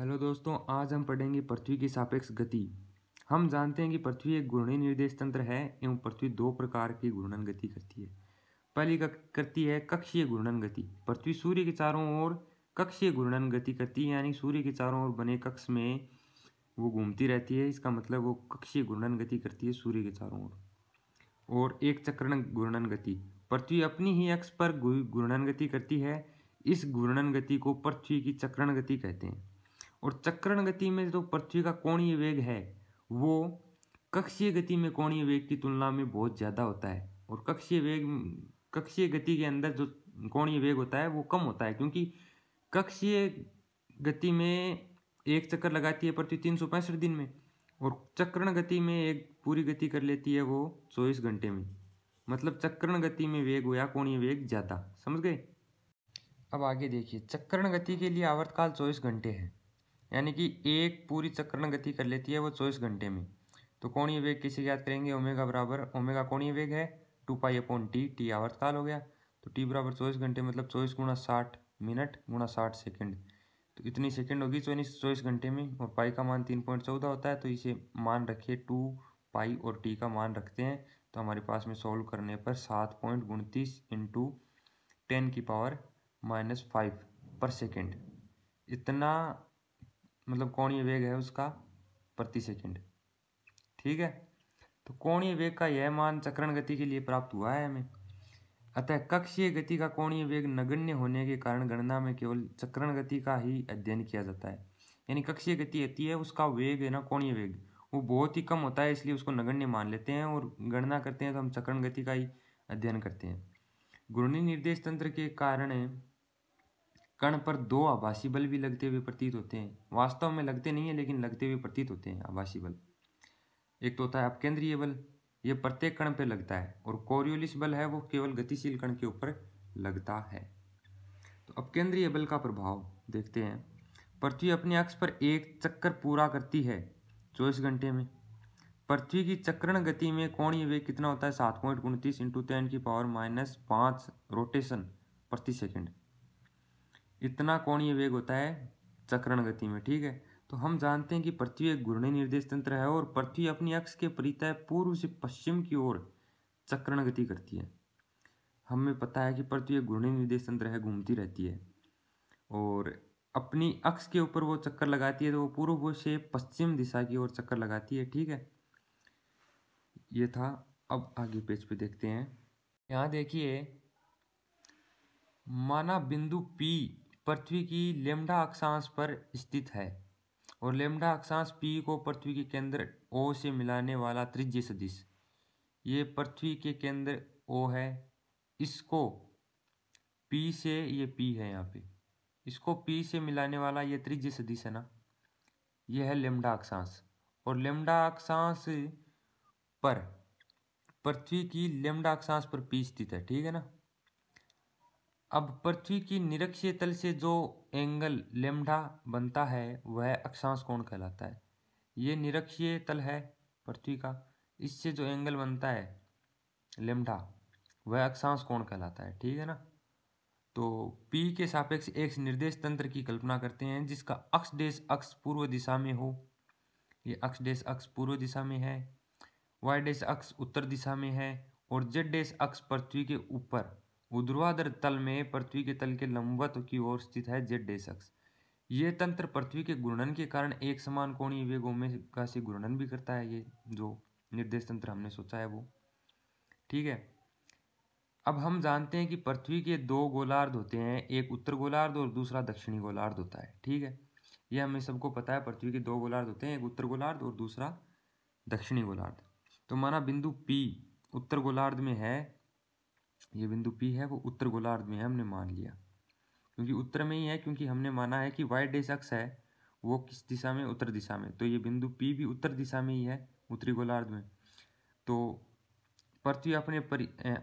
Hello दोस्तों, आज हम पढ़ेंगे पृथ्वी की सापेक्ष गति। हम जानते हैं कि पृथ्वी एक घूर्णी निर्देश तंत्र है एवं पृथ्वी दो प्रकार की घूर्णन गति करती है। पहली करती है कक्षीय घूर्णन गति। पृथ्वी सूर्य के चारों ओर कक्षीय घूर्णन गति करती है, यानी सूर्य के चारों ओर बने कक्ष में वो घूमती रहती है। इसका मतलब वो कक्षीय घूर्णन गति करती है सूर्य के चारों ओर। और एक चक्रण घूर्णन गति। पृथ्वी अपनी ही अक्ष पर घूर्णन गति करती है। इस घूर्णन गति को पृथ्वी की चक्रण गति कहते हैं। और चक्रण गति में जो पृथ्वी का कोणीय वेग है वो कक्षीय गति में कोणीय वेग की तुलना में बहुत ज़्यादा होता है। और कक्षीय गति के अंदर जो कोणीय वेग होता है वो कम होता है, क्योंकि कक्षीय गति में एक चक्कर लगाती है पृथ्वी 365 दिन में, और चक्रण गति में एक पूरी गति कर लेती है वो 24 घंटे में। मतलब चक्रण गति में वेग हो या कोणीय वेग ज़्यादा। समझ गए? अब आगे देखिए, चक्रण गति के लिए आवर्तकाल 24 घंटे है, यानी कि एक पूरी चक्रण गति कर लेती है वो 24 घंटे में। तो कोणीय वेग कैसे ज्ञात करेंगे? ओमेगा बराबर, ओमेगा कोणीय वेग है 2π/t, टी आवर्तकाल हो गया। तो टी बराबर 24 घंटे, मतलब 24 × 60 मिनट × 60 सेकंड। तो इतनी सेकंड होगी 24 घंटे में। और पाई का मान 3.14 होता है, तो इसे मान रखिए 2π और टी का मान रखते हैं। तो हमारे पास में सोल्व करने पर 7.29 × 10⁻⁻5 पर सेकेंड, इतना मतलब कोणीय वेग है उसका प्रति सेकंड। ठीक है, तो कोणीय वेग का यह मान चक्रण गति के लिए प्राप्त हुआ है हमें। अतः कक्षीय गति का कोणीय वेग नगण्य होने के कारण गणना में केवल चक्रण गति का ही अध्ययन किया जाता है। यानी कक्षीय गति होती है, उसका वेग है ना, कोणीय वेग, वो बहुत ही कम होता है, इसलिए उसको नगण्य मान लेते हैं और गणना करते हैं तो हम चक्रण गति का ही अध्ययन करते हैं। घूर्णी निर्देश तंत्र के कारण कण पर दो आभासी बल भी लगते हुए प्रतीत होते हैं। वास्तव में लगते नहीं है, लेकिन लगते हुए प्रतीत होते हैं आभासी बल। एक तो होता है अपकेंद्रीय बल, ये प्रत्येक कण पे लगता है, और कोरियोलिस बल है वो केवल गतिशील कण के ऊपर लगता है। तो अपकेंद्रीय बल का प्रभाव देखते हैं। पृथ्वी अपने अक्ष पर एक चक्कर पूरा करती है 24 घंटे में। पृथ्वी की चक्रण गति में कोणीय वेग कितना होता है? 7.29 × 10⁻⁵ रोटेशन प्रति सेकंड। इतना कोणीय वेग होता है चक्रण गति में। ठीक है, तो हम जानते हैं कि पृथ्वी एक घूर्णी निर्देश तंत्र है और पृथ्वी अपनी अक्ष के परितः पूर्व से पश्चिम की ओर चक्रण गति करती है। हमें पता है कि पृथ्वी एक घूर्णी निर्देश तंत्र है, घूमती रहती है और अपनी अक्ष के ऊपर वो चक्कर लगाती है, तो वो पूर्व से पश्चिम दिशा की ओर चक्कर लगाती है। ठीक है, ये था। अब आगे पेज पे देखते हैं। यहाँ देखिए, माना बिंदु P पृथ्वी की लैम्ब्डा अक्षांश पर स्थित है और लैम्ब्डा अक्षांश P को पृथ्वी के केंद्र O से मिलाने वाला त्रिज्य सदिश, ये पृथ्वी के केंद्र O है, इसको P से, ये P है यहाँ पे, इसको P से मिलाने वाला ये त्रिज्य सदिश है ना, ये है लैम्ब्डा अक्षांश। और लैम्ब्डा अक्षांश पर पृथ्वी की लैम्ब्डा अक्षांश पर P स्थित है। ठीक है ना। अब पृथ्वी की निरक्षीय तल से जो एंगल लैम्ब्डा बनता है वह अक्षांश कोण कहलाता है। ये निरक्षीय तल है पृथ्वी का, इससे जो एंगल बनता है लैम्ब्डा वह अक्षांश कोण कहलाता है। ठीक है ना। तो P के सापेक्ष एक निर्देश तंत्र की कल्पना करते हैं जिसका अक्ष डेश अक्ष पूर्व दिशा में हो। ये अक्ष डेश अक्ष पूर्व दिशा में है, y डेश अक्ष उत्तर दिशा में है और z डेश अक्ष पृथ्वी के ऊपर ऊर्ध्वाधर तल में पृथ्वी के तल के लंबवत की ओर स्थित है z डेश अक्ष। ये तंत्र पृथ्वी के घूर्णन के कारण एक समान कोणीय वेग ओमेगा से घूर्णन भी करता है। ये जो निर्देश तंत्र हमने सोचा है वो। ठीक है, अब हम जानते हैं कि पृथ्वी के दो गोलार्ध होते हैं, एक उत्तर गोलार्ध और दूसरा दक्षिणी गोलार्ध होता है। ठीक है, ये हमें सबको पता है, पृथ्वी के दो गोलार्ध होते हैं, एक उत्तर गोलार्ध और दूसरा दक्षिणी गोलार्ध। तो माना बिंदु P उत्तर गोलार्ध में है, ये बिंदु P है वो उत्तर गोलार्ध में है, हमने मान लिया क्योंकि उत्तर में ही है, क्योंकि हमने माना है कि y डेश अक्ष है वो किस दिशा में? उत्तर दिशा में। तो ये बिंदु P भी उत्तर दिशा में ही है, उत्तरी गोलार्ध में। तो पृथ्वी अपने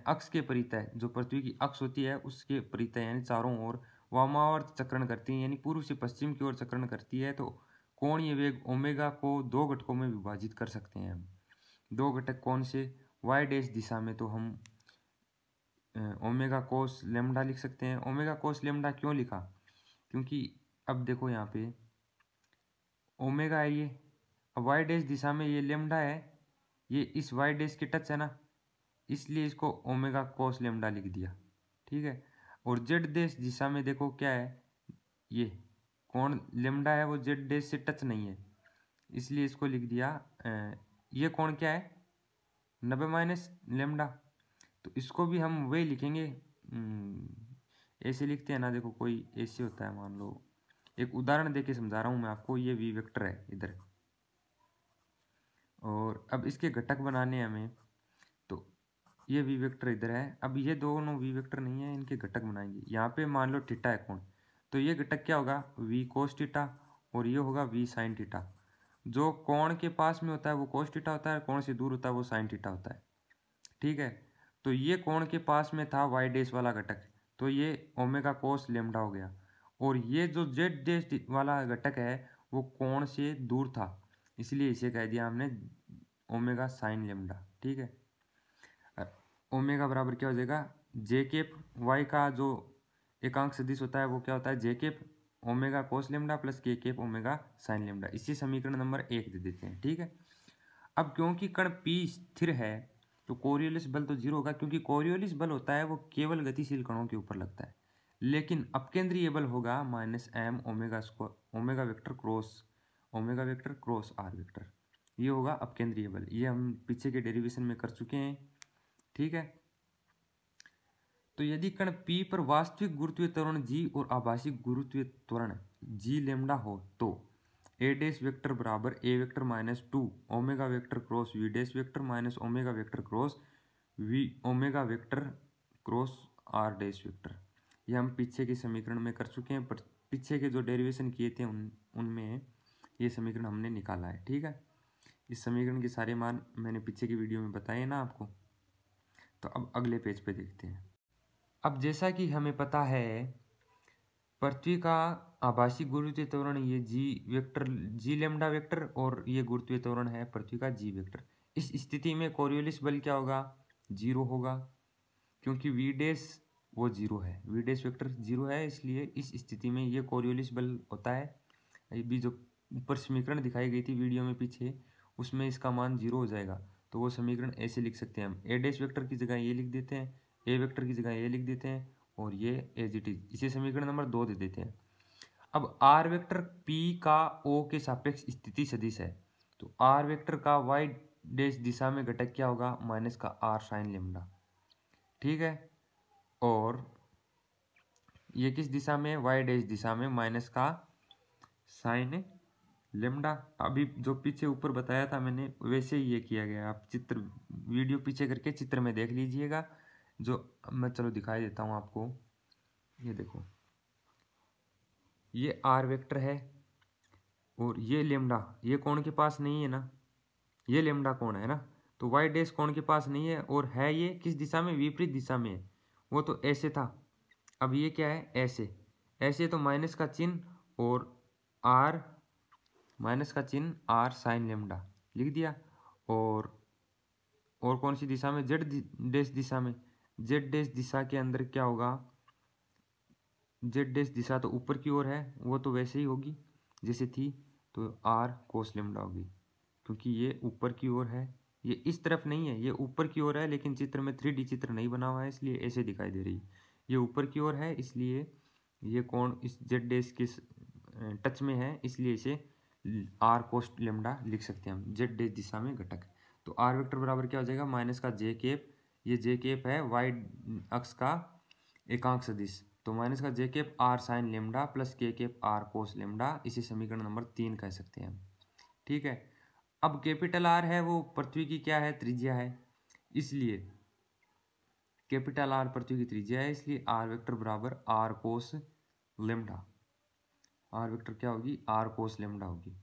अक्ष के परितः, जो पृथ्वी की अक्ष होती है उसके परितः यानी चारों ओर वामावर्त चक्रण करती है, यानी पूर्व से पश्चिम की ओर चक्रण करती है। तो कोणीय वेग ओमेगा को दो घटकों में विभाजित कर सकते हैं हम। दो घटक कौन से? y डैश दिशा में तो हम ओमेगा कोस लेम्डा लिख सकते हैं। ओमेगा कोस लेम्डा क्यों लिखा? क्योंकि अब देखो यहाँ पे ओमेगा है ये, अब वाई डैश दिशा में ये लेमडा है, ये इस वाई डैश के टच है ना, इसलिए इसको ओमेगा कोस लेमडा लिख दिया। ठीक है, और जेड डैश दिशा में देखो क्या है, ये कोण लेमडा है, वो जेड डैश से टच नहीं है, इसलिए इसको लिख दिया ये कोण क्या है 90 माइनस लेमडा। तो इसको भी हम वही लिखेंगे, ऐसे लिखते हैं ना, देखो कोई ऐसे होता है, मान लो एक उदाहरण देके समझा रहा हूँ मैं आपको, ये वी वेक्टर है इधर, और अब इसके घटक बनाने हैं हमें, तो ये वी वेक्टर इधर है, अब ये दोनों वी वेक्टर नहीं है, इनके घटक बनाएंगे। यहाँ पे मान लो थीटा है कोण, तो ये घटक क्या होगा वी कोस थीटा, और ये होगा वी साइन थीटा। जो कोण के पास में होता है वो कोस थीटा होता है, कोण से दूर होता है वो साइन थीटा होता है। ठीक है, तो ये कोण के पास में था वाई डैश वाला घटक, तो ये ओमेगा कोस लेमडा हो गया, और ये जो जेड डैश वाला घटक है वो कोण से दूर था, इसलिए इसे कह दिया हमने ओमेगा साइन लेमडा। ठीक है, ओमेगा बराबर क्या हो जाएगा, जे केप वाई का जो एकांक सदिश होता है वो क्या होता है जे केप ओमेगा कोस lambda plus K cap omega sine lambda. इसी समीकरण नंबर 1 दे देते हैं। ठीक है, अब क्योंकि कण P स्थिर है तो कोरियोलिस बल तो जीरो होगा, क्योंकि कोरियोलिस बल होता है वो केवल गतिशील कणों के ऊपर लगता है, लेकिन अपकेंद्रीय बल होगा minus M omega square omega vector cross R vector, ये होगा अपकेंद्रीय बल। ये हम पीछे के डेरिवेशन में कर चुके हैं। ठीक है, तो यदि कण P पर वास्तविक गुरुत्वीय त्वरण G और आभासी गुरुत्वीय त्वरण G लेमडा हो तो ए डैश वेक्टर बराबर A vector minus 2 omega vector cross V dash vector minus omega vector cross V omega vector cross R dash vector. ये हम पीछे के समीकरण में कर चुके हैं, पर पीछे के जो डेरिवेशन किए थे उनमें ये समीकरण हमने निकाला है। ठीक है, इस समीकरण के सारे मान मैंने पीछे की वीडियो में बताए ना आपको। तो अब अगले पेज पे देखते हैं। अब जैसा कि हमें पता है पृथ्वी का आभासी गुरुत्वीय त्वरण ये जी वेक्टर जी लेमडा वेक्टर, और ये गुरुत्वीय त्वरण है पृथ्वी का जी वेक्टर। इस स्थिति में कोरियोलिस बल क्या होगा जीरो होगा, क्योंकि वी डैश वो जीरो है, वी डैश वेक्टर जीरो है, इसलिए इस स्थिति में ये कोरियोलिस बल होता है। ये भी जो ऊपर समीकरण दिखाई गई थी वीडियो में पीछे, उसमें इसका मान जीरो हो जाएगा। तो वो समीकरण ऐसे लिख सकते हैं हम, ए डैश वेक्टर की जगह ये लिख देते हैं, ए वेक्टर की जगह ये लिख देते हैं, और ये एज इट इज, इसे समीकरण नंबर 2 दे देते हैं। अब आर वेक्टर पी का ओ के सापेक्ष स्थिति सदिश है, तो आर वेक्टर का वाई डैश दिशा में घटक क्या होगा माइनस का आर साइन लेमडा। ठीक है, और ये किस दिशा में वाई डैश दिशा में माइनस का साइन लेमडा। अभी जो पीछे ऊपर बताया था मैंने वैसे ही ये किया गया, आप चित्र वीडियो पीछे करके चित्र में देख लीजिएगा। जो मैं चलो दिखाई देता हूँ आपको, ये देखो ये आर वेक्टर है, और ये लेमडा ये कोण के पास नहीं है ना, ये लेमडा कोण है ना, तो वाई डैश कोण के पास नहीं है, और है ये किस दिशा में विपरीत दिशा में है, वो तो ऐसे था, अब ये क्या है ऐसे, ऐसे तो माइनस का चिन्ह और आर माइनस का चिन्ह आर साइन लेमडा लिख दिया, और कौन सी दिशा में जेड डैश दिशा में, जेड डैश दिशा के अंदर क्या होगा, जेड डैश दिशा तो ऊपर की ओर है, वो तो वैसे ही होगी जैसे थी, तो आर कोस लेमडा होगी, क्योंकि ये ऊपर की ओर है, ये इस तरफ नहीं है, ये ऊपर की ओर है, लेकिन चित्र में 3D चित्र नहीं बना हुआ है इसलिए ऐसे दिखाई दे रही है। ये ऊपर की ओर है इसलिए ये कोण इस जेड डैश के टच में है, इसलिए इसे आर कोस लेमडा लिख सकते हैं हम, जेड डैश दिशा में घटक। तो आर वेक्टर बराबर क्या हो जाएगा माइनस का जे केप, ये जे केप है वाई अक्ष का एकांक सदिश, तो माइनस का J cap R sine lambda plus K cap R cos lambda, इसे समीकरण नंबर 3 कह सकते हैं हम। ठीक है, अब कैपिटल आर है वो पृथ्वी की क्या है त्रिज्या है, इसलिए कैपिटल आर पृथ्वी की त्रिज्या है, इसलिए आर वेक्टर बराबर R cos lambda, R vector क्या होगी आर कोस लेमडा होगी।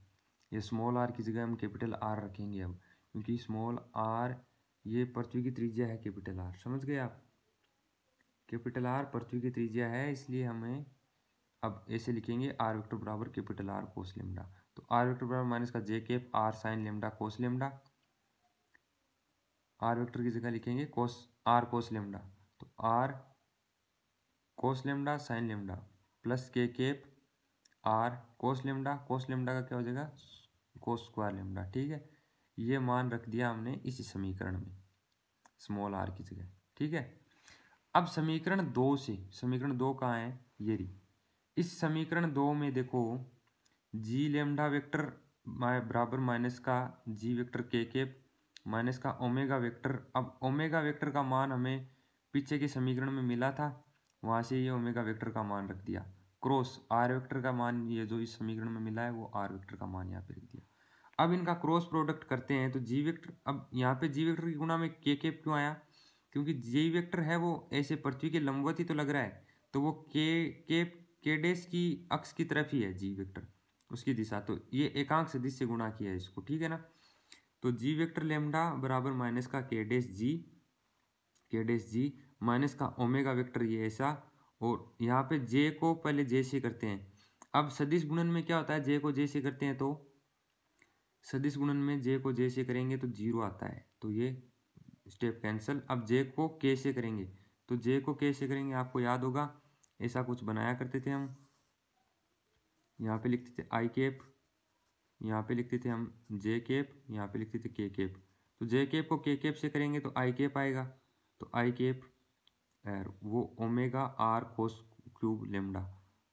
ये स्मॉल आर की जगह हम कैपिटल आर रखेंगे अब, क्योंकि स्मॉल आर ये पृथ्वी की त्रिज्या है, कैपिटल आर समझ गए आप, कैपिटल आर पृथ्वी की त्रिज्या है, इसलिए हमें अब ऐसे लिखेंगे आर वेक्टर बराबर कैपिटल आर कोस लेमडा। तो आर वेक्टर बराबर माइनस का J cap R sine lambda cos lambda, R vector की जगह लिखेंगे कोस आर कोस लेमडा, तो R cos lambda sine lambda plus K cap R cos lambda, cos lambda का क्या हो जाएगा कोस स्क्वायर लेमडा। ठीक है, ये मान रख दिया हमने इस समीकरण में स्मॉल आर की जगह। ठीक है, अब समीकरण 2 से, समीकरण 2 कहाँ है, ये रही। इस समीकरण 2 में देखो जी लेमडा वेक्टर बराबर माइनस का जी वेक्टर के केप माइनस का ओमेगा वेक्टर। अब ओमेगा वेक्टर का मान हमें पीछे के समीकरण में मिला था, वहाँ से ये ओमेगा वेक्टर का मान रख दिया क्रॉस आर वेक्टर का मान, ये जो इस समीकरण में मिला है वो आर वेक्टर का मान यहाँ पे रख दिया। अब इनका क्रॉस प्रोडक्ट करते हैं तो जी वेक्टर, अब यहाँ पे जी वेक्टर की गुणा में के केप क्यों आया, क्योंकि जी वेक्टर है वो ऐसे पृथ्वी के लंबवत ही तो लग रहा है, तो वो के डैश की अक्ष की तरफ ही है जी वेक्टर, उसकी दिशा, तो ये एकांक सदिश से गुणा किया है इसको। ठीक है ना, तो जी वेक्टर लेमडा बराबर माइनस का के डैश जी माइनस का ओमेगा वेक्टर ये ऐसा, और यहाँ पे जे को पहले जे से करते हैं। अब सदिश गुणन में क्या होता है, जे को जे से करते हैं तो सदिश गुणन में जे को जे से करेंगे तो 0 आता है, तो ये स्टेप कैंसिल। अब जे को के से करेंगे तो जे को के से करेंगे, आपको याद होगा ऐसा कुछ बनाया करते थे हम, यहाँ पे लिखते थे आई केप, यहाँ पे लिखते थे हम जे केप, यहाँ पे लिखते थे के केप। तो जे केप को के केप से करेंगे तो आई केप आएगा, तो आई केप वो omega R cos cube lambda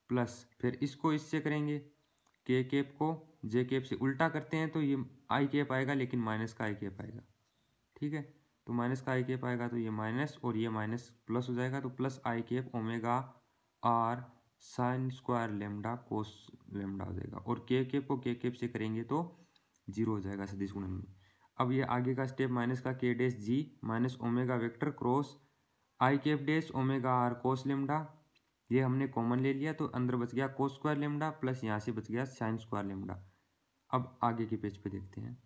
plus, फिर इसको इससे करेंगे के केप को जे केप से उल्टा करते हैं तो ये आई केप आएगा, लेकिन माइनस का आई केप आएगा। ठीक है, तो माइनस का आई केप आएगा तो ये माइनस और ये माइनस प्लस हो जाएगा, तो plus I cap omega R sine square lambda cos lambda हो जाएगा, और के केप को के केप से करेंगे तो 0 हो जाएगा सदिश गुणन में। अब ये आगे का स्टेप माइनस का K dash G minus omega vector cross I cap dash omega R cos lambda, ये हमने कॉमन ले लिया तो अंदर बच गया कोस स्क्वायर लेमडा प्लस यहाँ से बच गया साइन स्क्वायर लेमडा। अब आगे के पेज पे देखते हैं।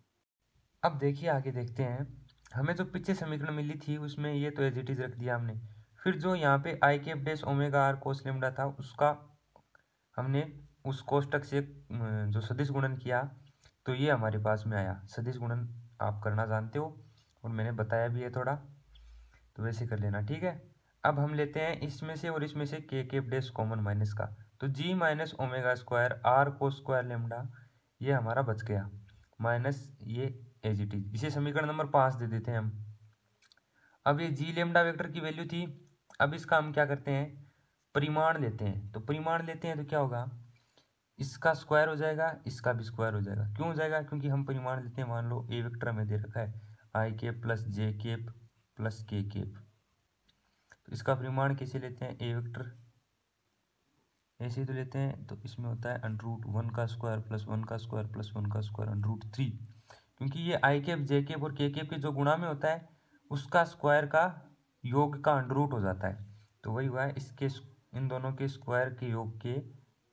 अब देखिए आगे देखते हैं, हमें जो पीछे समीकरण मिली थी उसमें ये तो एज इट इज रख दिया हमने, फिर जो यहाँ पे I cap dash omega R cos lambda था उसका हमने उस कोष्टक से जो सदिश गुणन किया तो ये हमारे पास में आया। सदिश गुणन आप करना जानते हो और मैंने बताया भी है थोड़ा, तो वैसे कर लेना। ठीक है, अब हम लेते हैं इसमें से और इसमें से के केप डैश कॉमन माइनस का, तो G minus omega square R cos square lambda ये हमारा बच गया, माइनस ये एज इट इज, इसे समीकरण नंबर 5 दे देते हैं हम। अब ये जी लेमडा वेक्टर की वैल्यू थी, अब इसका हम क्या करते हैं परिमाण लेते हैं, तो परिमाण लेते हैं तो क्या होगा इसका स्क्वायर हो जाएगा, इसका भी स्क्वायर हो जाएगा। क्यों हो जाएगा, क्योंकि हम परिमाण लेते हैं, मान लो ए वेक्टर हमें दे रखा है I cap plus J cap plus K cap, तो इसका परिमाण कैसे लेते हैं ए वेक्टर ऐसे ही तो लेते हैं, तो इसमें होता है अंडर रूट 1 का स्क्वायर प्लस 1 का स्क्वायर प्लस 1 का स्क्वायर अंडर रूट 3, क्योंकि ये आई केप जे केप और के केप के जो गुणा में होता है उसका स्क्वायर का योग का अंडर रूट हो जाता है, तो वही हुआ है इसके इन दोनों के स्क्वायर के योग के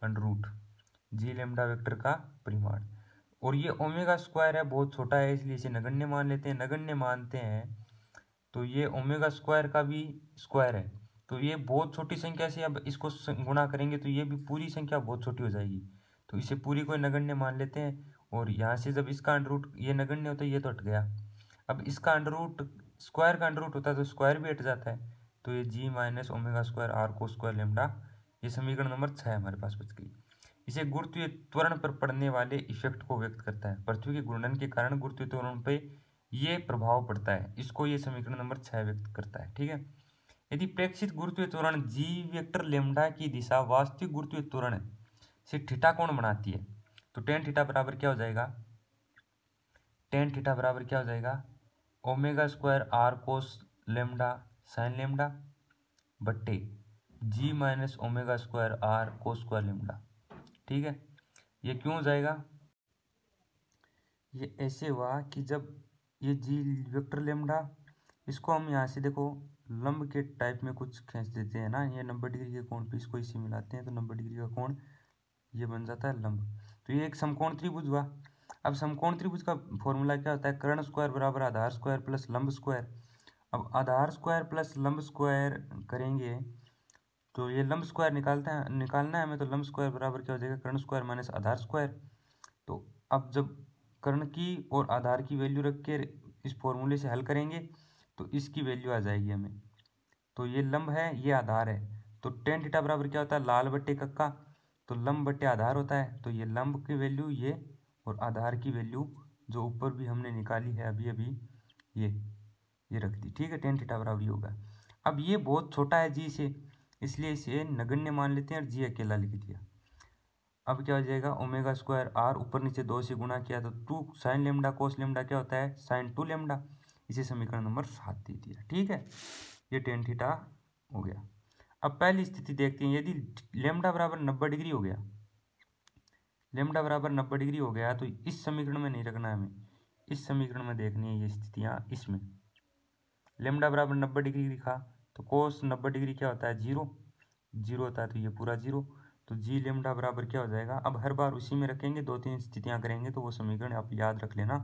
under root G lambda vector का परिमाण। और ये ओमेगा स्क्वायर है बहुत छोटा है इसलिए इसे नगण्य मान लेते हैं, नगण्य मानते हैं तो ये ओमेगा स्क्वायर का भी स्क्वायर है, तो ये बहुत छोटी संख्या से अब इसको गुणा करेंगे तो ये भी पूरी संख्या बहुत छोटी हो जाएगी, तो इसे पूरी को नगण्य मान लेते हैं। और यहाँ से जब इसका अंडर रूट ये नगण्य होता है ये तो हट गया, अब इसका अंडर रूट स्क्वायर का अंडर रूट होता है तो स्क्वायर भी हट जाता है, तो ये जी माइनस ओमेगा स्क्वायर आर को स्क्वायर लेमडा, ये समीकरण नंबर 6 हमारे पास बच गई। इसे गुरुत्वीय त्वरण पर पड़ने वाले इफेक्ट को व्यक्त करता है, पृथ्वी के घूर्णन के कारण गुरुत्वीय त्वरण पे ये प्रभाव पड़ता है, इसको ये समीकरण नंबर 6 व्यक्त करता है। ठीक है, यदि प्रेक्षित गुरुत्वीय त्वरण जी वेक्टर लेमडा की दिशा वास्तविक गुरुत्वीय त्वरण से थीटा कोण बनाती है, तो टेन थीटा बराबर क्या हो जाएगा, टेन थीटा बराबर क्या हो जाएगा omega square R cos lambda sine lambda बट्टे G minus omega square R cos square lambda. ठीक है, ये क्यों हो जाएगा, ये ऐसे हुआ कि जब ये जी वेक्टर लेमडा इसको हम यहाँ से देखो लंब के टाइप में कुछ खींच देते हैं ना, ये 90 डिग्री के कोण पे इसको इसी मिलाते हैं तो 90 डिग्री का कोण ये बन जाता है लंब, तो ये एक समकोण त्रिभुज हुआ। अब समकोण त्रिभुज का फॉर्मूला क्या होता है, कर्ण स्क्वायर बराबर आधार स्क्वायर प्लस लंब स्क्वायर। अब आधार स्क्वायर प्लस लंब स्क्वायर करेंगे तो ये लंब स्क्वायर निकालना है हमें, तो लंब स्क्वायर बराबर क्या हो जाएगा कर्ण स्क्वायर माइनस आधार स्क्वायर। तो अब जब कर्ण की और आधार की वैल्यू रख के इस फॉर्मूले से हल करेंगे तो इसकी वैल्यू आ जाएगी हमें, तो ये लंब है ये आधार है, तो टेन थीटा बराबर क्या होता है लाल बट्टे कक्का, तो लंब बटे आधार होता है, तो ये लंब की वैल्यू ये और आधार की वैल्यू जो ऊपर भी हमने निकाली है अभी अभी ये रख दी, ठीक है। tan थीटा बराबर ये होगा। अब ये बहुत छोटा है जी से, इसलिए इसे नगण्य मान लेते हैं और जी अकेला लिख दिया। अब क्या हो जाएगा, ओमेगा स्क्वायर आर ऊपर नीचे 2 से गुणा किया तो 2 साइन लेमडा कोस लेमडा क्या होता है, साइन 2 लेमडा। इसे समीकरण नंबर 7 दे दिया, ठीक है। ये tan थीटा हो गया। अब पहली स्थिति देखते हैं, यदि लेमडा बराबर 90 डिग्री हो गया, लेमडा बराबर 90 डिग्री हो गया तो इस समीकरण में नहीं रखना है हमें, इस समीकरण में देखनी है ये स्थितियाँ। इसमें लेमडा बराबर 90 डिग्री लिखा तो कोस 90 डिग्री क्या होता है, जीरो, जीरो होता है, तो ये पूरा जीरो। तो जी लेमडा बराबर क्या हो जाएगा, अब हर बार उसी में रखेंगे, 2-3 स्थितियाँ करेंगे तो वो समीकरण आप याद रख लेना।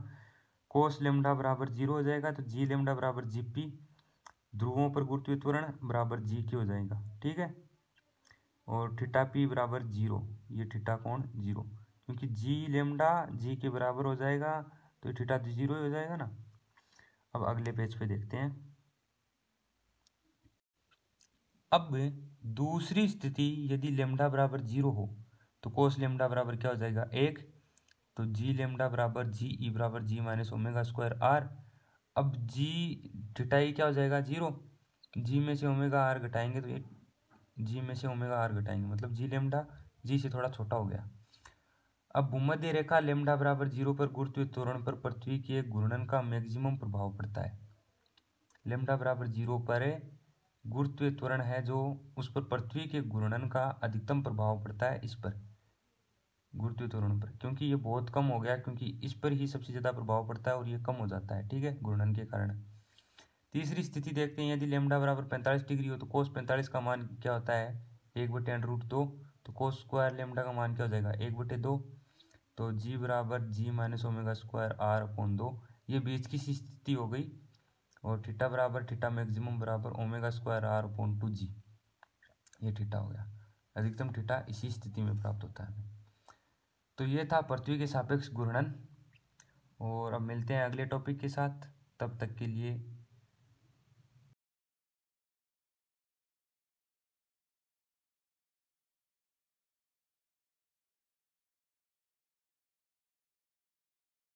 कोस लेमडा बराबर जीरो हो जाएगा, तो जी लेमडा बराबर जी पी, ध्रुवों पर गुरुत्वीय त्वरण बराबर जी की हो जाएगा, ठीक है। और थीटा पी बराबर जीरो, ये थीटा कोण जीरो, क्योंकि जी लेमडा जी के बराबर हो जाएगा तो थीटा तो जीरो ही हो जाएगा ना। अब अगले पेज पे देखते हैं। अब दूसरी स्थिति, यदि लेमडा बराबर जीरो हो तो कोस लेमडा बराबर क्या हो जाएगा, एक। तो जी लेमडा बराबर जी ई बराबर G minus omega square are. अब जी थीटा ई क्या हो जाएगा, जीरो, जी में से ओमेगा आर घटाएंगे तो ये जी में से ओमेगा आर घटाएंगे, मतलब जी लेमडा जी से थोड़ा छोटा हो गया। अब भूमध्य रेखा लेमडा बराबर जीरो पर गुरुत्वीय त्वरण पर पृथ्वी के एक घूर्णन का मैक्सिमम प्रभाव पड़ता है। लेमडा बराबर जीरो पर गुरुत्वीय त्वरण है जो, उस पर पृथ्वी के घूर्णन का अधिकतम प्रभाव पड़ता है, इस पर गुरुत्वीय त्वरण पर, क्योंकि ये बहुत कम हो गया, क्योंकि इस पर ही सबसे ज़्यादा प्रभाव पड़ता है और ये कम हो जाता है, ठीक है, घूर्णन के कारण। तीसरी स्थिति देखते हैं, यदि लेमडा बराबर 45 डिग्री हो तो कोस 45 का मान क्या होता है, 1/√2। तो कोस स्क्वायर लेमडा का मान क्या हो जाएगा, 1/2। तो जी बराबर G minus omega square R upon 2, ये बीच की स्थिति हो गई। और थीटा बराबर थीटा मैक्सिमम बराबर ओमेगा स्क्वायर आर अपॉन 2 जी, ये थीटा हो गया। अधिकतम थीटा इसी स्थिति में प्राप्त होता है। तो ये था पृथ्वी के सापेक्ष घूर्णन, और अब मिलते हैं अगले टॉपिक के साथ। तब तक के लिए